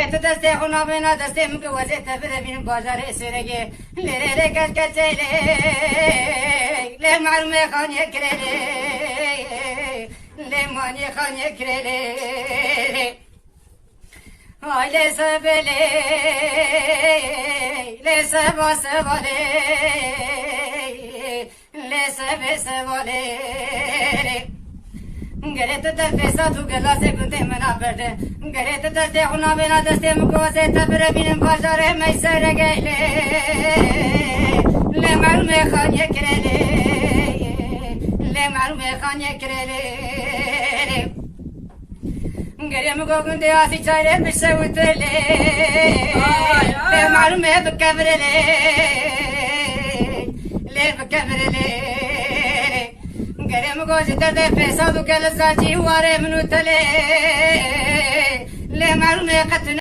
دسته خونا بنا دسته مکوزه تبره بین بازار سرگه لیره کش کچیله لی معلومه خانیه کرله لی مانیه خانیه کرله aile sebele le seba sebale le sebe sebale Geret der pesa tu gela se kunte mena berde Geret der huna bena deste mko se tabre binin bazare meysere gele Le malume khanye krele Le malume khanye krele Gerem gogunde asi çayre bir şey utele Le malume bekabrele Le bekabrele Gerem gojder de pesa du gel zaci ware minutele Le malume qatna